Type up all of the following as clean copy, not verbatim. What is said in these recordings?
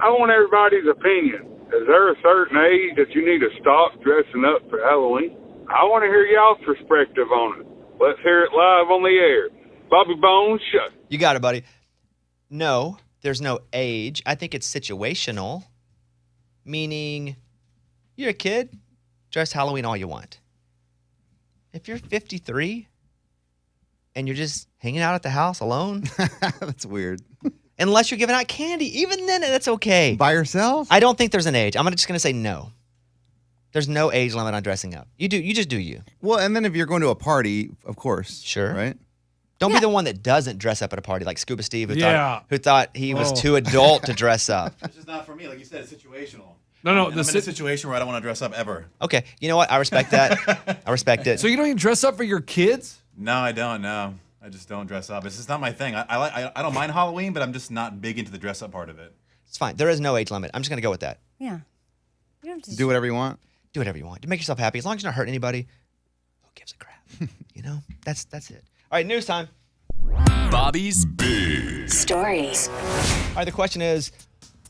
I want everybody's opinion. Is there a certain age that you need to stop dressing up for Halloween? I want to hear y'all's perspective on it. Let's hear it live on the air. Bobby Bones, shut. You got it, buddy. No, there's no age. I think it's situational, meaning you're a kid, dress Halloween all you want. If you're 53 and you're just hanging out at the house alone. That's weird. Unless you're giving out candy. Even then, that's okay. By yourself? I don't think there's an age. I'm just going to say no. There's no age limit on dressing up. You just do you. Well, and then if you're going to a party, of course. Sure. Right? Don't be the one that doesn't dress up at a party, like Scuba Steve, who thought he was too adult to dress up. It's just not for me. Like you said, it's situational. No. I'm in a situation where I don't want to dress up ever. Okay. You know what? I respect that. I respect it. So you don't even dress up for your kids? No, I don't. No, I just don't dress up. It's just not my thing. I don't mind Halloween, but I'm just not big into the dress up part of it. It's fine. There is no age limit. I'm just going to go with that. Yeah. You don't have to Do whatever you want. Do whatever you want. Make yourself happy. As long as you're not hurting anybody, who gives a crap? You know? That's it. All right, news time. Bobby's Big Stories. All right, the question is,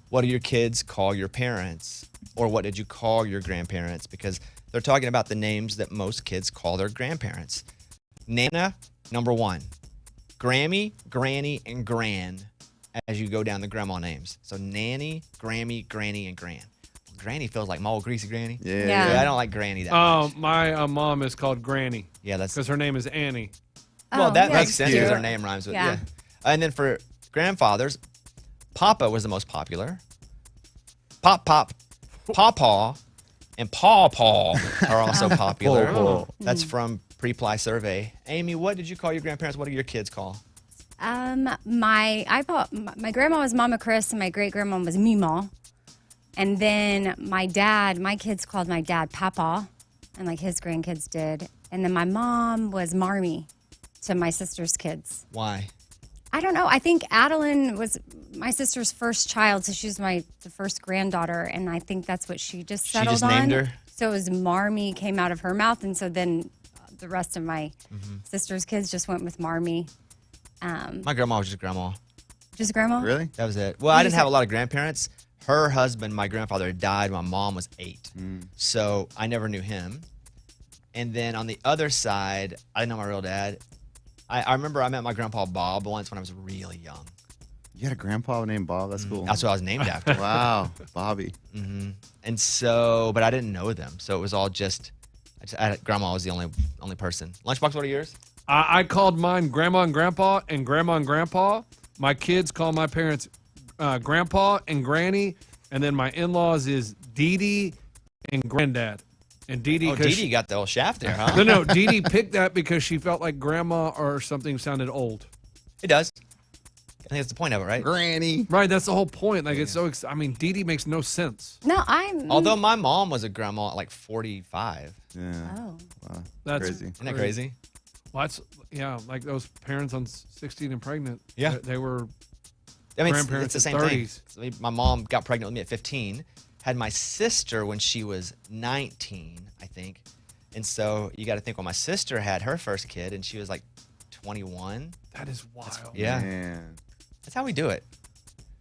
what do your kids call your parents? Or what did you call your grandparents? Because they're talking about the names that most kids call their grandparents. Nana, number one. Grammy, Granny, and Gran as you go down the grandma names. So Nanny, Grammy, Granny, and Gran. Granny feels like my old greasy granny. Yeah. I don't like Granny that much. My mom is called Granny. Yeah, that's because her name is Annie. Well, that makes sense cute. because her name rhymes with And then for grandfathers, Papa was the most popular. Pop, Pawpaw, and Paw are also popular. Paw. That's from Pre-Ply Survey. Amy, what did you call your grandparents? What do your kids call? My grandma was Mama Chris and my great grandma was Mima. And then my kids called my dad Papa, and like his grandkids did. And then my mom was Marmy to my sister's kids. Why? I don't know. I think Adeline was my sister's first child, so she was the first granddaughter, and I think that's what she just settled on. She just named her? So it was Marmy came out of her mouth, and so then the rest of my sister's kids just went with Marmy. My grandma was just grandma. Just grandma? Really? That was it. Well, I didn't have a lot of grandparents. Her husband, my grandfather, died when my mom was 8. So I never knew him. And then on the other side, I didn't know my real dad. I remember I met my grandpa Bob once when I was really young. You had a grandpa named Bob? That's cool. That's what I was named after. Wow. Bobby. And so, but I didn't know them. So it was all grandma was the only person. Lunchbox, what are yours? I called mine Grandma and Grandpa and Grandma and Grandpa. My kids call my parents Grandpa and Granny, and then my in-laws is Dee Dee and Granddad. And Dee Dee, Dee Dee got the old shaft there, huh? No, Dee Dee picked that because she felt like Grandma or something sounded old. It does. I think that's the point of it, right? Granny. Right, that's the whole point. Like it's so. Dee Dee makes no sense. No, Although my mom was a grandma at like 45. Yeah. Oh. Wow. That's crazy. Isn't that crazy? Well, like those parents on 16 and pregnant. Yeah. They were. I mean, grandparents it's the in same 30s. thing. So my mom got pregnant with me at 15, had my sister when she was 19, I think. And so you got to think, my sister had her first kid and she was like 21. That is wild. Yeah. Man. That's how we do it.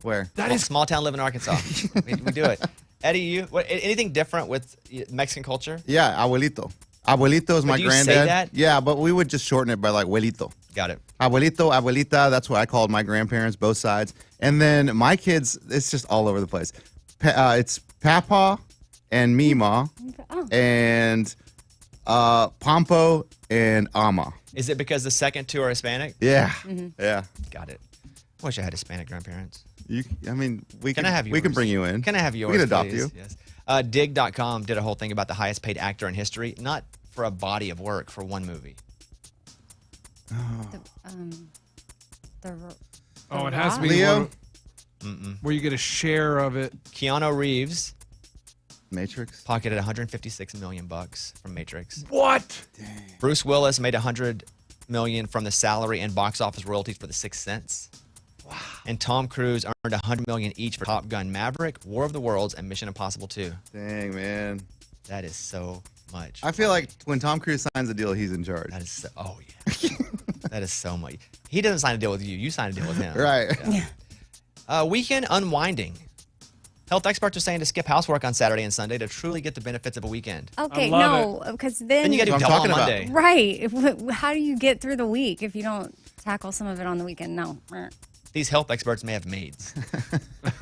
Where? That is small town living in Arkansas. we do it. Eddie, anything different with Mexican culture? Yeah, abuelito. Abuelito is my do you granddad. say that? Yeah, but we would just shorten it by like abuelito. Got it. Abuelito, abuelita, that's what I called my grandparents, both sides. And then my kids, it's just all over the place. It's Papa and Mima and Pompo and Ama. Is it because the second two are Hispanic? Yeah. Yeah. Got it. I wish I had Hispanic grandparents. We can I have yours? We can bring you in. Can I have yours? We can adopt please? you. Yes. Dig.com did a whole thing about the highest paid actor in history, not for a body of work, for one movie. It has to be Leo? where you get a share of it. Keanu Reeves Matrix. pocketed $156 million from Matrix. What? Bruce Willis made $100 million from the salary and box office royalties for The Sixth Sense. Wow. And Tom Cruise earned $100 million each for Top Gun Maverick, War of the Worlds, and Mission Impossible 2. Dang, man. That is so much. I feel like when Tom Cruise signs a deal, he's in charge. That is so, yeah. That is so much. He doesn't sign a deal with you. You sign a deal with him. Right. Yeah. Weekend unwinding. Health experts are saying to skip housework on Saturday and Sunday to truly get the benefits of a weekend. Okay, love no, because Then you got to do That's what double I'm on talking Monday. right. How do you get through the week if you don't tackle some of it on the weekend? No. These health experts may have maids.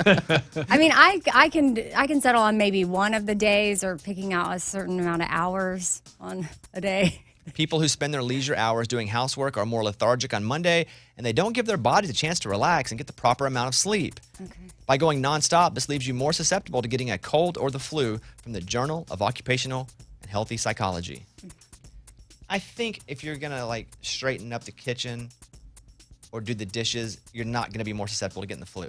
I mean, I can settle on maybe one of the days or picking out a certain amount of hours on a day. People who spend their leisure hours doing housework are more lethargic on Monday, and they don't give their bodies a chance to relax and get the proper amount of sleep. Okay. By going nonstop, this leaves you more susceptible to getting a cold or the flu from the Journal of Occupational and Healthy Psychology. I think if you're going to like straighten up the kitchen or do the dishes, you're not going to be more susceptible to getting the flu.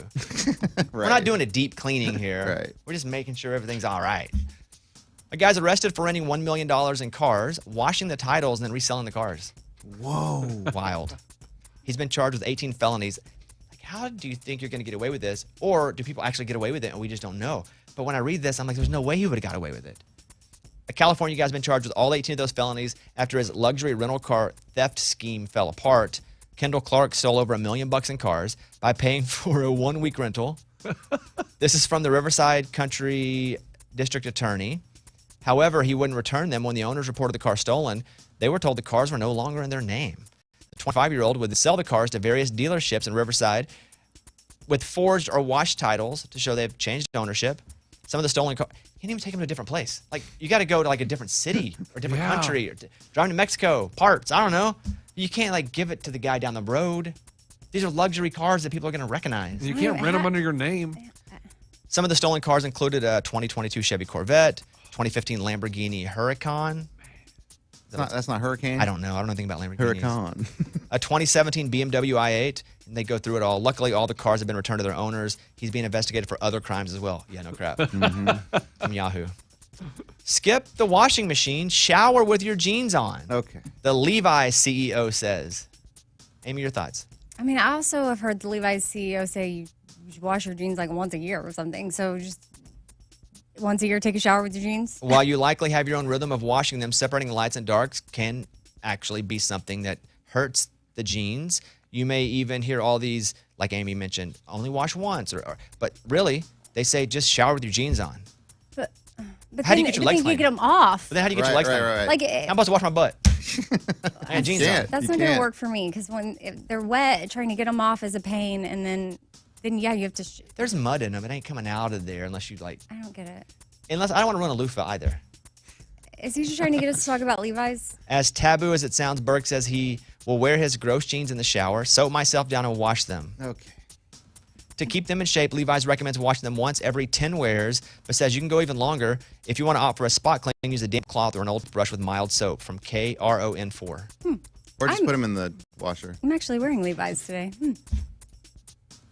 We're not doing a deep cleaning here. Right. We're just making sure everything's all right. A guy's arrested for renting $1 million in cars, washing the titles, and then reselling the cars. Whoa. Wild. He's been charged with 18 felonies. Like, how do you think you're going to get away with this? Or do people actually get away with it and we just don't know? But when I read this, I'm like, there's no way he would have got away with it. A California guy's been charged with all 18 of those felonies after his luxury rental car theft scheme fell apart. Kendall Clark stole over $1 million in cars by paying for a 1-week rental. This is from the Riverside Country District Attorney. However, he wouldn't return them when the owners reported the car stolen. They were told the cars were no longer in their name. The 25-year-old would sell the cars to various dealerships in Riverside with forged or washed titles to show they've changed ownership. Some of the stolen cars, you can't even take them to a different place. Like, you got to go to like a different city or different country or driving to Mexico, parts, I don't know. You can't like give it to the guy down the road. These are luxury cars that people are going to recognize. You can't rent them under your name. Some of the stolen cars included a 2022 Chevy Corvette, 2015 Lamborghini Huracan. That's not Hurricane? I don't know. I don't know anything about Lamborghinis. Huracan. A 2017 BMW i8, and they go through it all. Luckily, all the cars have been returned to their owners. He's being investigated for other crimes as well. Yeah, no crap. From Yahoo. Skip the washing machine. Shower with your jeans on. Okay. The Levi CEO says. Amy, your thoughts? I mean, I also have heard the Levi's CEO say you should wash your jeans like once a year or something. So just once a year, take a shower with your jeans. While you likely have your own rhythm of washing them, separating the lights and darks can actually be something that hurts the jeans. You may even hear all these, like Amy mentioned, only wash once. But really, they say just shower with your jeans on. But How do you get your legs you clean? get them off. But then how do you get your legs clean? Right. Like I'm supposed to wash my butt. I had jeans on. that's You not going to can't. work for me because if they're wet, trying to get them off is a pain, and then yeah, you have to. There's mud in them. It ain't coming out of there unless you like. I don't get it. Unless I don't want to run a loofah either. Is he just trying to get us to talk about Levi's? As taboo as it sounds, Burke says he will wear his gross jeans in the shower, soak myself down, and wash them. Okay. To keep them in shape, Levi's recommends washing them once every 10 wears, but says you can go even longer. If you want to opt for a spot clean, use a damp cloth or an old brush with mild soap from KRON4. Or just put them in the washer. I'm actually wearing Levi's today.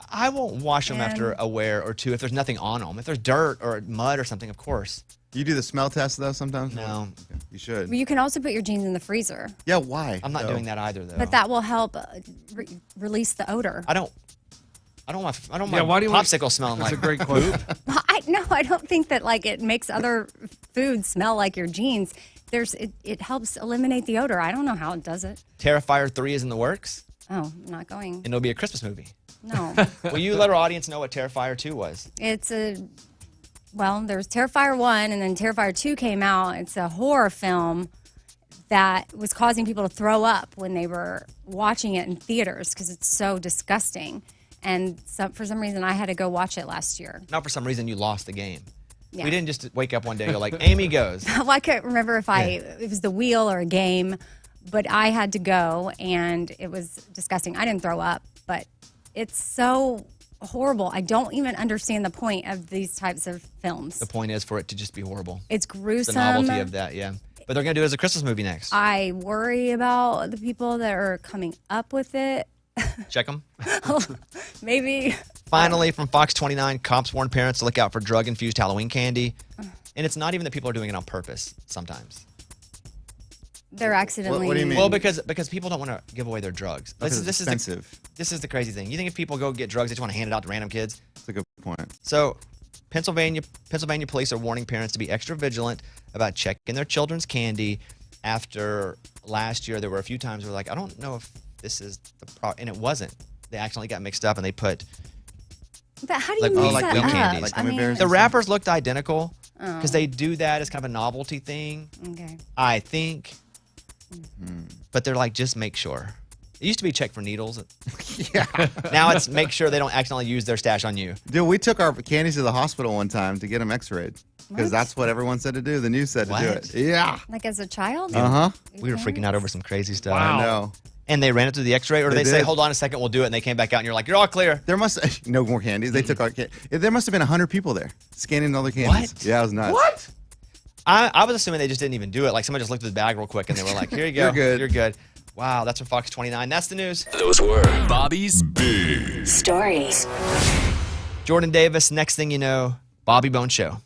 I won't wash them after a wear or two if there's nothing on them. If there's dirt or mud or something, of course. You do the smell test, though, sometimes? No. Okay. You should. But you can also put your jeans in the freezer, Yeah, why? I'm not though? doing that either, though. but that will help release the odor. I don't want my why do you want- popsicle smelling That's like a great question. Well, I don't think that like it makes other food smell like your jeans. It helps eliminate the odor. I don't know how it does it. Terrifier 3 is in the works, Oh, I'm not going. and it'll be a Christmas movie. No. Will you let our audience know what Terrifier 2 was? There's Terrifier 1 and then Terrifier 2 came out. It's a horror film that was causing people to throw up when they were watching it in theaters because it's so disgusting. And for some reason, I had to go watch it last year. Not for some reason you lost the game. Yeah. We didn't just wake up one day and go like, Amy goes. Well, I couldn't remember if it was the wheel or a game, but I had to go, and it was disgusting. I didn't throw up, but it's so horrible. I don't even understand the point of these types of films. The point is for it to just be horrible. It's gruesome. The novelty of that, yeah. But they're going to do it as a Christmas movie next. I worry about the people that are coming up with it. Check them. Maybe. Finally, from Fox 29, cops warn parents to look out for drug-infused Halloween candy. And it's not even that people are doing it on purpose sometimes. They're accidentally. What do you mean? Well, because people don't want to give away their drugs. Because it's This expensive. is the crazy thing. You think if people go get drugs, they just want to hand it out to random kids? That's a good point. So, Pennsylvania police are warning parents to be extra vigilant about checking their children's candy. After last year, there were a few times where like, I don't know if this is the and it wasn't. They accidentally got mixed up and they put But how do you Like, mix oh, that like gum up? candies. Like I gummy mean, bears? The wrappers looked identical Oh. because they do that as kind of a novelty thing, Okay. I think. But they're like, just make sure. It used to be check for needles. Yeah. Now it's make sure they don't accidentally use their stash on you. Dude, we took our candies to the hospital one time to get them x-rayed. Because What? that's what everyone said to do. The news said to do What? it. Yeah. Like as a child? Uh-huh. We were freaking out over some crazy stuff. Wow. I know. And they ran it through the x-ray, or did They they say, did. hold on a second, we'll do it, and they came back out, and you're like, you're all clear. There must no more candies. They took our there must have been 100 people there scanning all the candies. What? Yeah, it was nuts. What? I was assuming they just didn't even do it. Like, somebody just looked at the bag real quick, and they were like, here you go. You're good. You're good. Wow, that's from Fox 29. That's the news. Those were Bobby's Big Stories. Jordan Davis, next thing you know, Bobby Bone Show.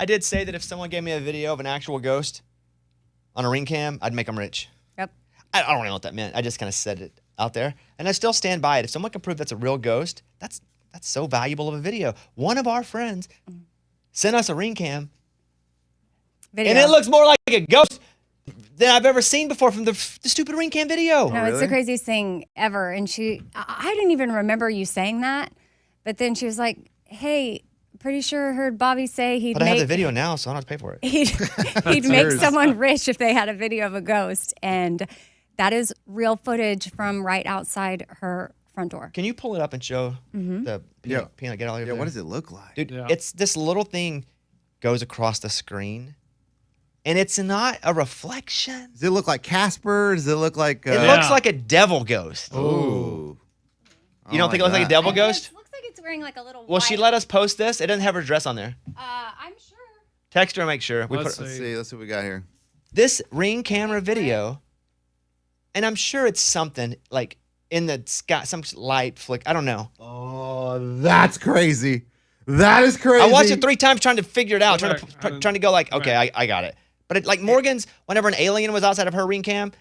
I did say that if someone gave me a video of an actual ghost on a ring cam, I'd make them rich. Yep. I don't really know what that meant. I just kind of said it out there. And I still stand by it. If someone can prove that's a real ghost, that's so valuable of a video. One of our friends sent us a ring cam, Video. and it looks more like a ghost than I've ever seen before from the stupid ring cam video. No, it's the craziest thing ever. And I didn't even remember you saying that. But then she was like, hey, pretty sure I heard Bobby say he'd But I have the video now, so I don't have to pay for it. He'd make someone rich if they had a video of a ghost. And that is real footage from right outside her front door. Can you pull it up and show the peanut gallery? Yeah, what does it look like? Dude, Yeah. it's this little thing goes across the screen, and it's not a reflection. Does it look like Casper? Does it look like... It looks like a devil ghost. Ooh. You don't think it looks like a devil ghost? It looks like it's wearing like a little Well, she let us post this. It doesn't have her dress on there. I'm sure. Text her and make sure. Let's Let's see what we got here. This ring camera video, and I'm sure it's something like in the sky, some light flick. I don't know. Oh, that's crazy. That is crazy. I watched it 3 times trying to figure it out, Go trying to go like, okay, I got it. But like Morgan's, whenever an alien was outside of her ring cam,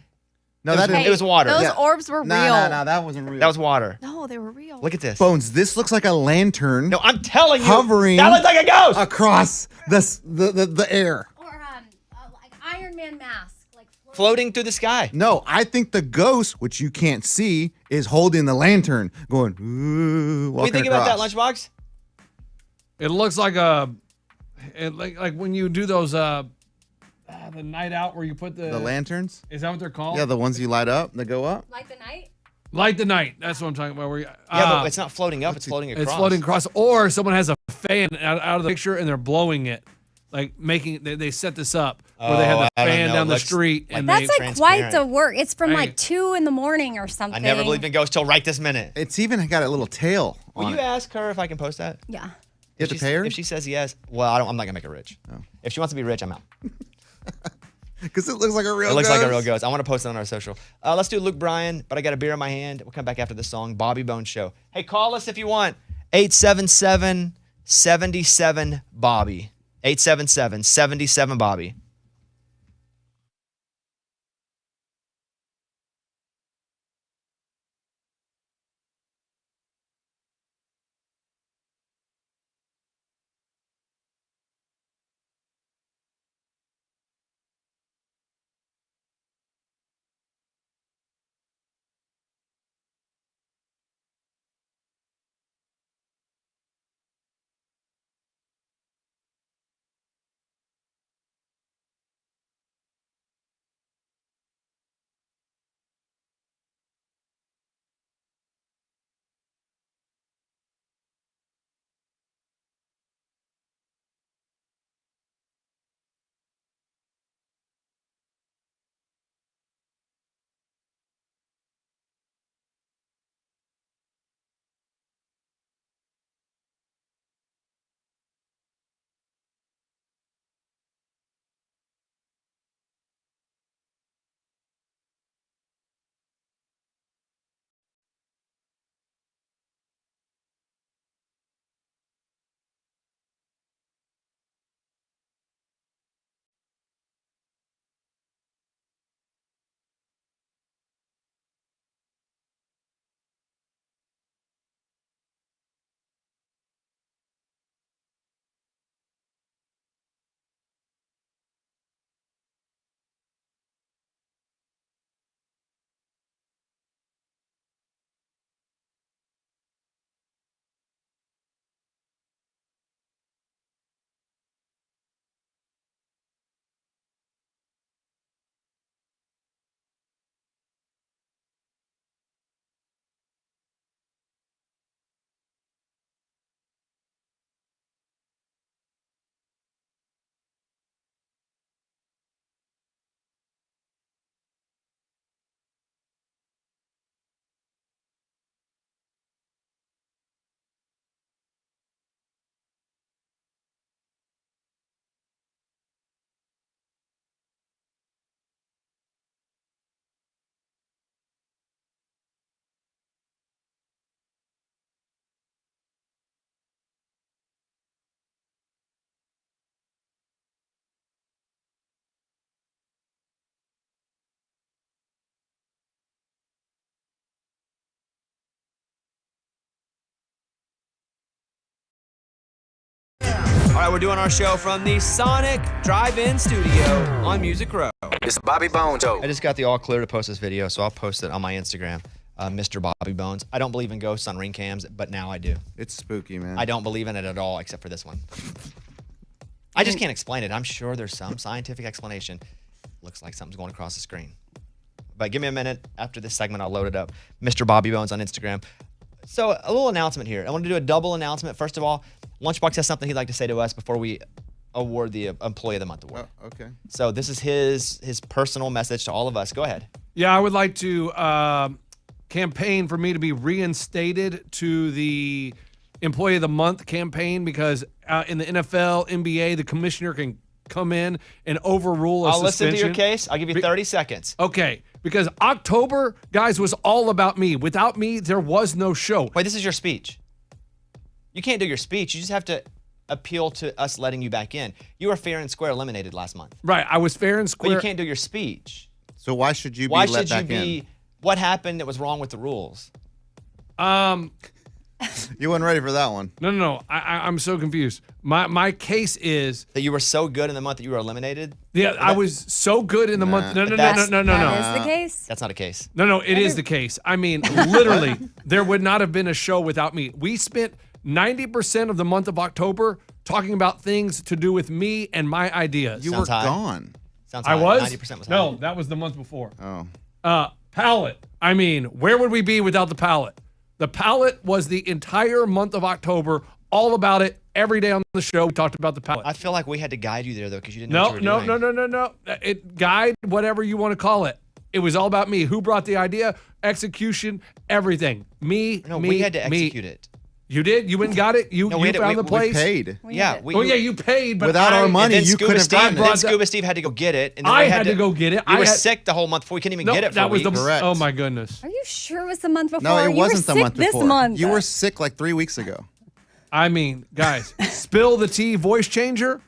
No, it was water. Those orbs were No, real. no, that wasn't real. That was water. No, they were real. Look at this. Bones, this looks like a lantern No, I'm telling you, hovering that looks like a ghost. across the air. Or like Iron Man mask. Like Floating through the sky. No, I think the ghost, which you can't see, is holding the lantern, going, ooh, What do you think about that, Lunchbox? It looks like like when you do those the night out where you put The lanterns? Is that what they're called? Yeah, the ones you light up, that go up. Light the night? Light the night. That's what I'm talking about. Where Yeah, but it's not floating up; it's floating across. It's floating across, or someone has a fan out of the picture and they're blowing it, like making. They set this up where they have the I don't fan know. down the Looks street, like and That's they, like quite the transparent. work. It's from Hey. like 2 in the morning or something. I never believed in ghosts till right this minute. It's even got a little tail Will on you it. ask her if I can post that? Yeah. You have to pay her? If she says yes, well, I'm not gonna make her rich. If she wants to be rich, I'm out. Because it looks like a real It looks ghost. like a real ghost. I want to post it on our social. Let's do Luke Bryan, but I got a beer in my hand. We'll come back after this song, Bobby Bones Show. Hey, call us if you want. 877-77-BOBBY. 877-77-BOBBY. right, we're doing our show from the Sonic Drive-In Studio on Music Row. It's Bobby Bones Show. I just got the all clear to post this video, so I'll post it on my Instagram, Mr. Bobby Bones. I don't believe in ghosts on ring cams, but now I do. It's spooky, man. I don't believe in it at all, except for this one. I just can't explain it. I'm sure there's some scientific explanation. Looks like something's going across the screen. But give me a minute. After this segment, I'll load it up. Mr. Bobby Bones on Instagram. So a little announcement here. I want to do a double announcement. First of all, Lunchbox has something he'd like to say to us before we award the Employee of the Month award. Oh, okay. So this is his personal message to all of us. Go ahead. Yeah, I would like to campaign for me to be reinstated to the Employee of the Month campaign because in the NFL, NBA, the commissioner can come in and overrule a I'll suspension. listen to your case. I'll give you 30 seconds. Okay, because October, guys, was all about me. Without me, there was no show. Wait, this is your speech. You can't do your speech. You just have to appeal to us letting you back in. You were fair and square eliminated last month. Right, I was fair and But square. you can't do your speech. So why should you Why be let should you back be? What happened that was wrong with the rules? in? You weren't ready for that one. No. I'm so confused. My case is That you were so good in the month that you were eliminated? I was so good in the month. No. That is the case. That's not a case. No, it is the case. I mean, literally, there would not have been a show without me. We spent 90% of the month of October talking about things to do with me and my ideas. You Sounds were high. gone. Sounds I high. was? 90% was No, high. that was the month before. Oh. Palette. I mean, where would we be without the palette? The palette was the entire month of October, all about it. Every day on the show, we talked about the palette. I feel like we had to guide you there, though, because you didn't know what you were doing. No. It guide, whatever you want to call it. It was all about me. Who brought the idea, execution, everything. Me, No, me, we had to me. execute it. You did? You went and got it? You we had to- found the we place? We paid. Yeah. You paid, but Without our money, And then you Scuba couldn't have Steve, gotten then it. Scuba Steve had to go get it. And then I we had to go get it. You I were had- sick the whole month before. We couldn't even No, get it for that a was week. the Correct. Oh my goodness. Are you sure it was the month before? No, it You wasn't were the month sick before. This month. You were sick like 3 weeks ago. I mean, guys, spill the tea voice changer.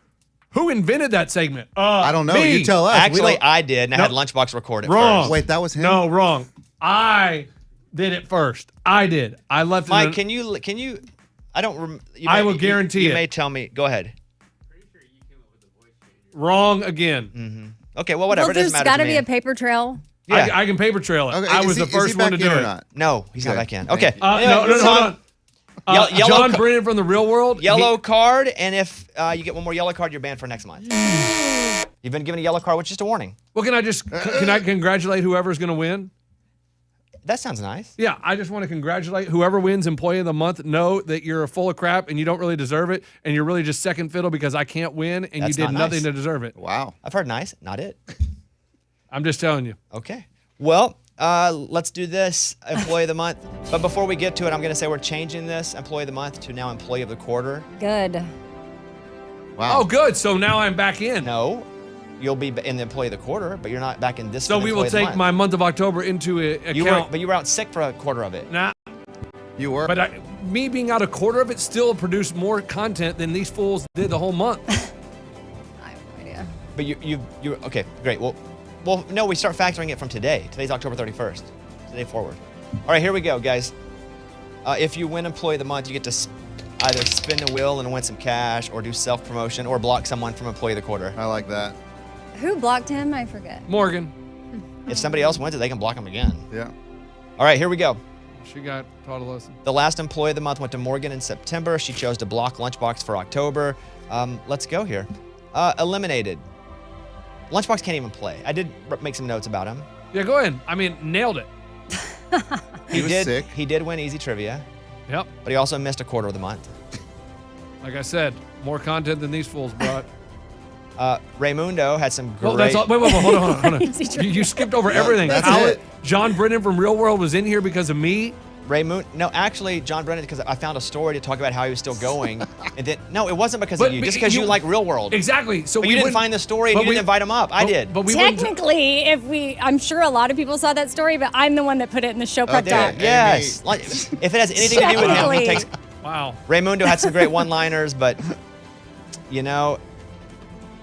Who invented that segment? I don't know. Me. You tell us. We Actually, don't- I did, and I had No. Lunchbox record it Wrong. first. Wait, that was him? No, wrong. I did it first. I did. I left Mike, it. can you? I don't. I will guarantee you it. may tell me. Go ahead. Wrong again. Okay. Well, whatever. Well, it doesn't there's matter got to to me. be a paper trail. Yeah. I can paper trail it. Okay, I was is the he first one to back do in or it. not? No, he's not Good. back in. Thank Okay. you. No, Anyway, hold on. Yellow John ca- Brennan from the Real World. Yellow card, and if you get one more yellow card, you're banned for next month. You've been given a yellow card, which is just a warning. Well, can I congratulate whoever's going to win? That sounds nice. Yeah, I just want to congratulate whoever wins Employee of the Month. Know that you're full of crap and you don't really deserve it, and you're really just second fiddle because I can't win and That's you did not nothing nice. to deserve it. Wow. I've heard nice, not it. I'm just telling you. Okay. Well, let's do this Employee of the Month. But before we get to it, I'm going to say we're changing this Employee of the Month to now Employee of the Quarter. Good. Wow. Oh, good. So now I'm back in. No, you'll be in the Employee of the Quarter, but you're not back in this. So for we the will Employee of the take Month. my month of October into account. But you were out sick for a quarter of it. Nah, You were. but me being out a quarter of it still produced more content than these fools did the whole month. I have no idea. But you okay? Great. Well, no, we start factoring it from today. Today's October 31st. Today forward. All right, here we go, guys. If you win Employee of the Month, you get to either spin the wheel and win some cash, or do self-promotion, or block someone from Employee of the Quarter. I like that. Who blocked him? I forget. Morgan, If somebody else wins it, they can block them again. Yeah. All right, here we go. she got taught a lesson. The last Employee of the Month went to Morgan in September. She chose to block Lunchbox for October. Let's go here. Eliminated. Lunchbox can't even play. I did make some notes about him. Yeah, go ahead. I mean, nailed it. He was sick. He did win Easy Trivia, Yep. but he also missed a quarter of the month. Like I said, more content than these fools brought. Raymundo had some great. Well, that's all. Wait, hold on. Easy trivia. You skipped over everything. that's Alec- it. John Brennan from Real World was in here because of me. No, actually, John Brennan, because I found a story to talk about how he was still going, and then no, it wasn't because But- of you, but just because you you- like Real World. Exactly. So But we you didn't wouldn't- find the story, and but you didn't invite him up. I did. But we wouldn't- Technically, I'm sure a lot of people saw that story, but I'm the one that put it in the show prep Did doc. it? Yes. Like, if it has anything to do with him, he Technically. takes. Wow. Raymundo had some great one-liners, but not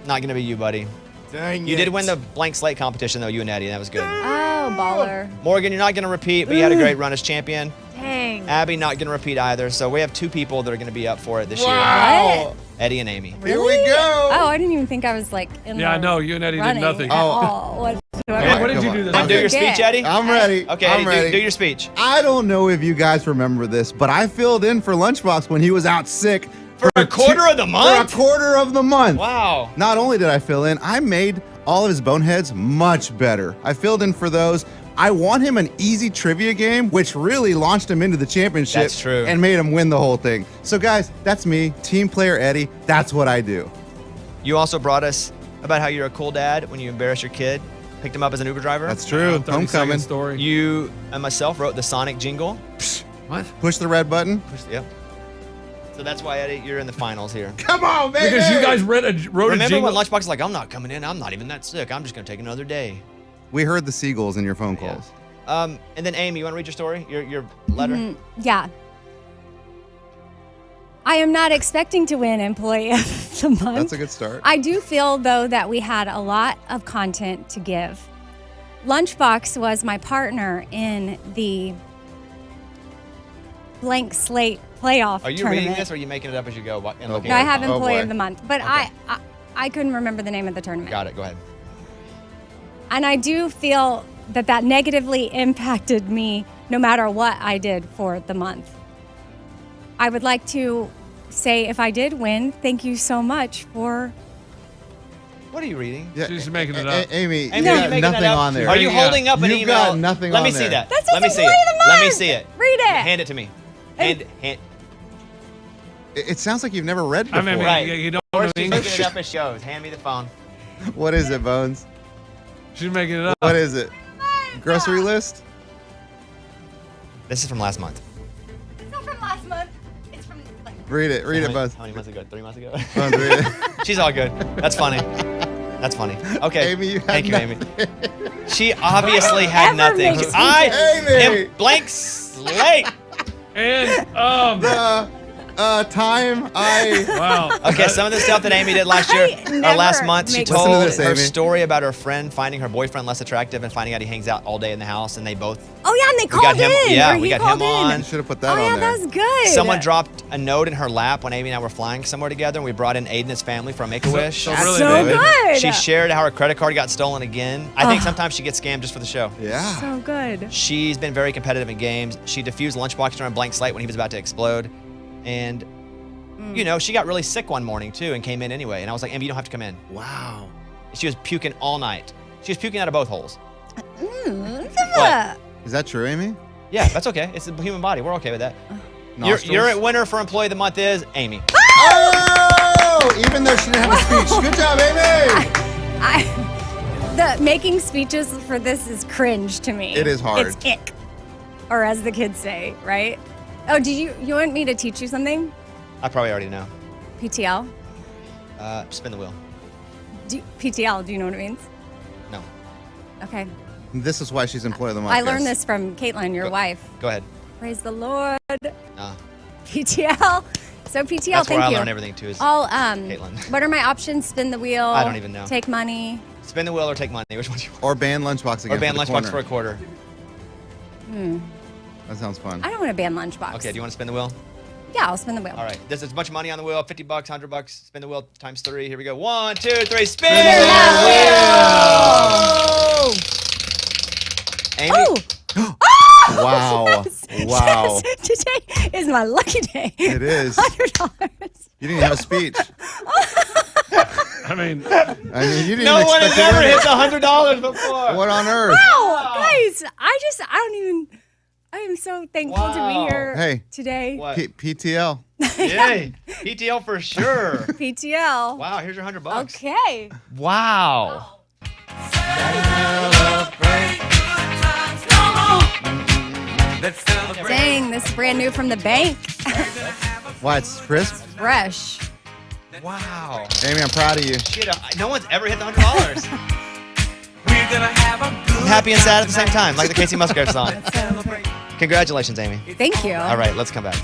gonna be you, buddy. Dang You did win the blank slate competition though, you and Eddie. That was good. Oh, baller. Morgan, you're not gonna repeat, but you had a great run as champion. Dang. Abby not gonna repeat either. So we have two people that are gonna be up for it this Wow. What? Eddie and Amy. Here we go. Oh, I didn't even think I was like in Yeah, I the know. You and Eddie did running nothing. at Oh. all whatsoever. Hey, what did you do this Want to do your forget. speech, Eddie? I'm ready. Okay, I'm Eddie, ready. do your speech. I don't know if you guys remember this, but I filled in for Lunchbox when he was out sick For a quarter of the month? For a quarter of the month. Wow. Not only did I fill in, I made all of his boneheads much better. I filled in for those. I won him an easy trivia game, which really launched him into the championship. That's true. And made him win the whole thing. So guys, that's me, team player Eddie. That's what I do. You also brought us about how you're a cool dad when you embarrass your kid. Picked him up as an Uber driver. That's true. 30-second Homecoming. story. You and myself wrote the Sonic jingle. What? Push the red button. Yep. So that's why, Eddie, you're in the finals here. Come on, baby. Because you guys wrote a Remember jingle. when Lunchbox was like, I'm not coming in. I'm not even that sick. I'm just going to take another day. We heard the seagulls in your phone calls. And then, Amy, you want to read your story? Your letter? Yeah. I am not expecting to win Employee of the Month. That's a good start. I do feel, though, that we had a lot of content to give. Lunchbox was my partner in the blank slate playoff Are you tournament. reading this or are you making it up as you go? And looking No, I at it? have Oh, Employee boy. of the Month, but Okay. I couldn't remember the name of the tournament. Got it. Go ahead. And I do feel that negatively impacted me no matter what I did for the month. I would like to say if I did win, thank you so much for... What are you reading? Yeah, She's making it up. Amy, Amy, you are got you making that nothing up? on there. Are you Yeah. holding up an You've email? got nothing Let on me see there. that. That says Let me see Employee it. of the Let me Month. see it. Read it. Hand it to me. Hand. It sounds like you've never read I before. mean, Right. you don't Or know she's English. making it up as shows. Hand me the phone. What is it, Bones? She's making it up. What is it? Grocery list? This is from last month. It's not from last month. It's from... Read it. Read it, Bones. How many months ago? 3 months ago? Bones, read it. She's all good. That's funny. That's funny. Okay. Amy, you had Thank you, Amy. nothing. She obviously had Ever nothing. makes me I Amy. am blank slate. And Time I... wow. Okay, some of the stuff that Amy did last year, I or last never month, she make told Listen to this, her Amy. story about her friend finding her boyfriend less attractive and finding out he hangs out all day in the house, and they both. Oh, yeah, and they got called him- in. yeah, or we he got him called in. on. You should have put that Oh, on yeah, there. that was good. Someone dropped a note in her lap when Amy and I were flying somewhere together, and we brought in Aiden and his family for a Make-A-Wish. So That's really, So David. good. She shared how her credit card got stolen again. I think sometimes she gets scammed just for the show. Yeah. So good. She's been very competitive in games. She defused Lunchbox during a blank slate when he was about to explode. And, you know, she got really sick one morning, too, and came in anyway. And I was like, Amy, you don't have to come in. Wow. She was puking all night. She was puking out of both holes. What? Is that true, Amy? Yeah, that's okay. It's the human body. We're okay with that. Nostrils? Your winner for Employee of the Month is Amy. Oh! Even though she didn't have a speech. Good job, Amy! The making speeches for this is cringe to me. It is hard. It's ick, or as the kids say, right? Oh, do you want me to teach you something? I probably already know. PTL? Spin the wheel. PTL, do you know what it means? No. Okay. This is why she's employee of the month. I learned guys. this from Caitlin, your wife. Go ahead. Praise the Lord. Nah. PTL. So PTL, That's thank where I you. learn everything, too, is I'll, Caitlin. What are my options? Spin the wheel. I don't even know. Take money. Spin the wheel or take money. Which one do you want? Or ban Lunchbox again. Or ban for the Lunchbox corner. for a quarter. That sounds fun. I don't want to ban Lunchbox. Okay, do you want to spin the wheel? Yeah, I'll spin the wheel. All right. There's a bunch of money on the wheel. $50, $100. Spin the wheel times 3. Here we go. 1, 2, 3. Spin that Amy. Oh! Wow. Wow. Today is my lucky day. It is. $100. You didn't have a speech. I mean, I mean, you didn't No one expect has to ever win hit it. the $100 before. What on earth? Wow, guys, I am so thankful to Wow. be here Hey. today. What? PTL. Yay. PTL for sure. PTL. Wow, here's your $100. Okay. Wow. Dang, this is brand new from the bank. Why, it's crisp? Fresh. Wow. Amy, I'm proud of you. Shit, no one's ever hit the $100. I'm happy and sad at the same time, like the Casey Musgrave song. Congratulations, Amy. Thank you. All right, let's come back.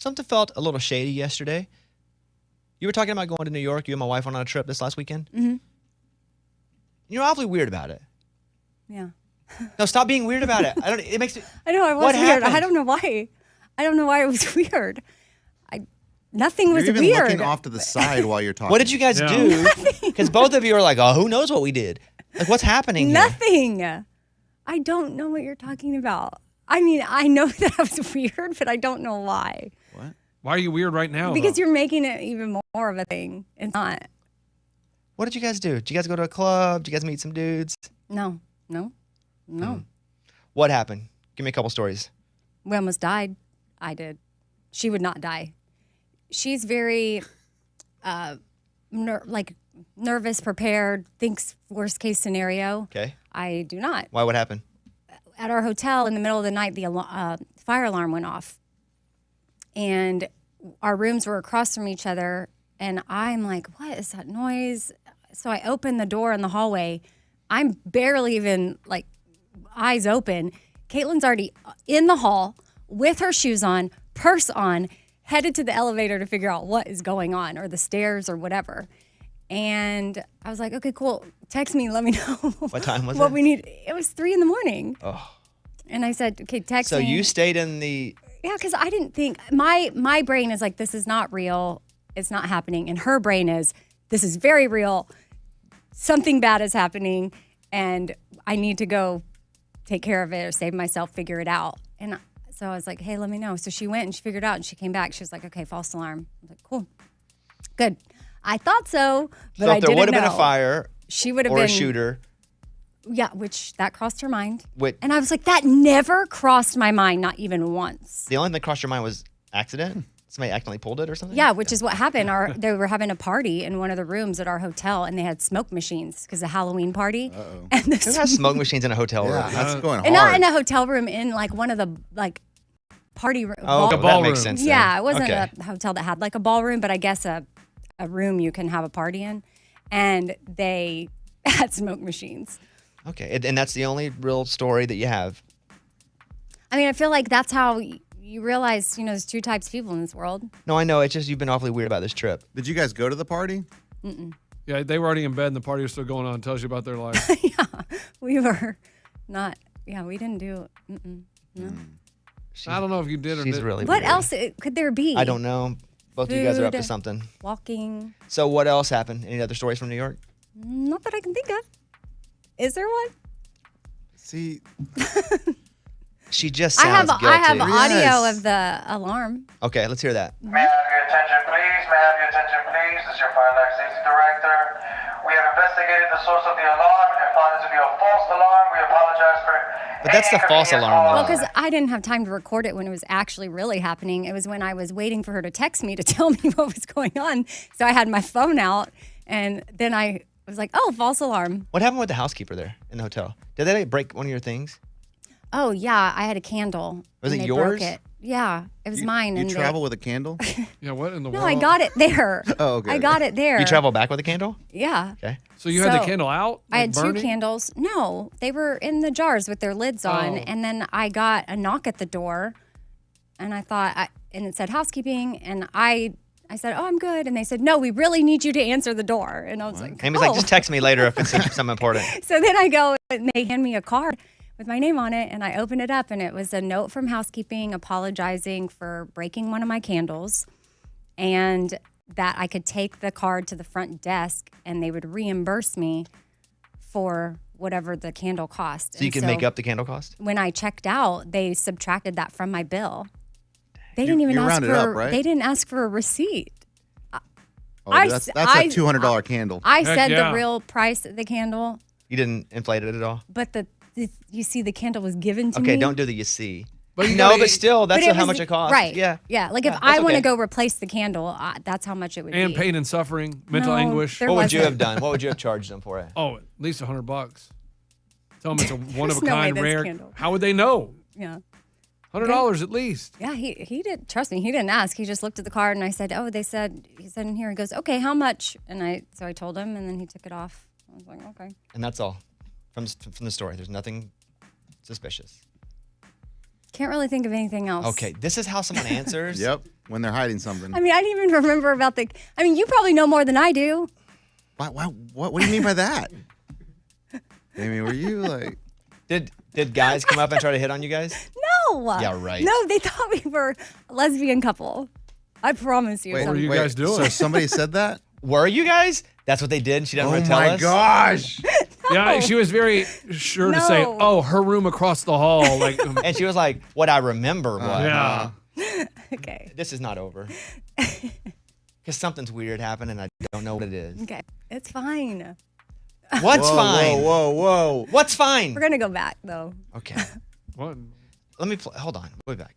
Something felt a little shady yesterday. You were talking about going to New York. You and my wife went on a trip this last weekend. Mm-hmm. You're awfully weird about it. Yeah. No, stop being weird about it. It makes me. I know, I was What weird. happened? I don't know why. I don't know why it was weird. Nothing was You're even weird. looking off to the side while you're talking. What did you guys do? Because both of you are like, oh, who knows what we did? Like, what's happening here? Nothing. I don't know what you're talking about. I mean, I know that I was weird, but I don't know why. What? Why are you weird right now? Because though? you're making it even more of a thing. It's not. What did you guys do? Did you guys go to a club? Did you guys meet some dudes? No. What happened? Give me a couple stories. We almost died. I did. She would not die. She's very, nervous, prepared, thinks worst case scenario. Okay. I do not. Why? What happened? At our hotel in the middle of the night, the fire alarm went off. And our rooms were across from each other. And I'm like, what is that noise? So I open the door in the hallway. I'm barely even eyes open. Caitlin's already in the hall with her shoes on, purse on, headed to the elevator to figure out what is going on, or the stairs or whatever. And I was like, okay, cool. Text me, let me know. What time was what it? we need. It was 3 a.m. Oh. And I said, okay, text So me. you stayed in the. Yeah, because I didn't think my brain is like, this is not real. It's not happening. And her brain is, this is very real. Something bad is happening, and I need to go take care of it or save myself, figure it out. And so I was like, hey, let me know. So she went and she figured it out, and she came back. She was like, okay, false alarm. I was like, cool, good. I thought so, but So I if there didn't would have know. been a fire She would have or been a shooter, Yeah, which that crossed her mind. Wait. And I was like, that never crossed my mind, not even once. the only thing that crossed your mind was accident? Somebody accidentally pulled it or something? Yeah, which is what happened. They were having a party in one of the rooms at our hotel, and they had smoke machines because a Halloween party. Uh-oh. And the Who has smoke machines in a hotel room? Yeah, that's going hard. and not in a hotel room, in like one of the party room. Oh, Like a that ballroom. makes sense. then. Yeah, it wasn't Okay. a hotel that had like a ballroom, but I guess a room you can have a party in. And they had smoke machines. Okay, and that's the only real story that you have. I mean, I feel like that's how you realize, there's two types of people in this world. No, I know. It's just you've been awfully weird about this trip. Did you guys go to the party? Yeah, they were already in bed and the party was still going on. Tells you about their life. We were not, we didn't do, no. I don't know if you did or She's didn't. really What weird. else could there be? I don't know. Both of you guys are up to Food. something. Walking. So what else happened? Any other stories from New York? Not that I can think of. Is there one? See, She just I sounds have guilty. audio Yes. of the alarm. Okay, let's hear that. May I have your attention, please? May I have your attention, please? This is your Fire Life Safety Director. We have investigated the source of the alarm and found it to be a false alarm. We apologize for. But that's the false alarm, Well, though. because I didn't have time to record it when it was actually really happening. It was when I was waiting for her to text me to tell me what was going on. So I had my phone out, and then I was like, oh, false alarm. What happened with the housekeeper there in the hotel? Did they break one of your things? Oh, yeah, I had a candle. Was and it they yours? Broke it. Yeah, it was mine. you and travel with a candle? Yeah, what in the No, world? I got it there. Oh, okay. I got it there. You travel back with a candle? Yeah. Okay. So you had the So, candle out? I had like two burning? candles. No, they were in the jars with their lids on. Oh. And then I got a knock at the door, and I thought, and it said housekeeping, and I said, oh, I'm good. And they said, no, we really need you to answer the door. And I was like, Amy's oh. like, just text me later if it's something important. So then I go, and they hand me a card with my name on it, and I open it up, and it was a note from housekeeping apologizing for breaking one of my candles, and that I could take the card to the front desk, and they would reimburse me for whatever the candle cost. So you can make up the candle cost? When I checked out, they subtracted that from my bill. They didn't even you ask rounded for. up, right? They didn't ask for a receipt. Oh, I that's s- a I- $200 candle. I Heck said yeah. the real price of the candle, You didn't inflate it at all? but you see, the candle was given to me. Okay, don't do the you see. But you no, gotta- but still, that's But it how was- much it costs. Right. Yeah. Yeah. Like Yeah, if I that's want to okay. go replace the candle, that's how much it would And be. pain and suffering, mental No, anguish. there What would you wasn't. have done? What would you have charged them for it? Oh, at least $100. Tell them it's a one of a There's no way kind, that's rare. candle. How would they know? Yeah. $100 at least. Yeah. He didn't trust me. He didn't ask. He just looked at the card, and I said, "Oh, he said in here." He goes, "Okay, how much?" And I told him, and then he took it off. I was like, "Okay." And that's all from the story. There's nothing suspicious. Can't really think of anything else. Okay, this is how someone answers. Yep. when they're hiding something. I mean, I didn't even remember about the. I mean, you probably know more than I do. What do you mean by that? Amy, were you like? Did guys come up and try to hit on you guys? No. Yeah, right. No, they thought we were a lesbian couple. I promise you. Wait, What were you guys doing? So somebody said that? Were you guys? That's what they did. And she didn't want to tell us. Gosh! Yeah, she was very sure to say, No. "Oh, her room across the hall." Like, And she was like, "What I remember was." yeah. Okay. This is not over. Because something's weird happened and I don't know what it is. Okay. It's fine. What's fine? Whoa. What's fine? We're gonna go back though. Okay. What? Let me hold on. We'll be back.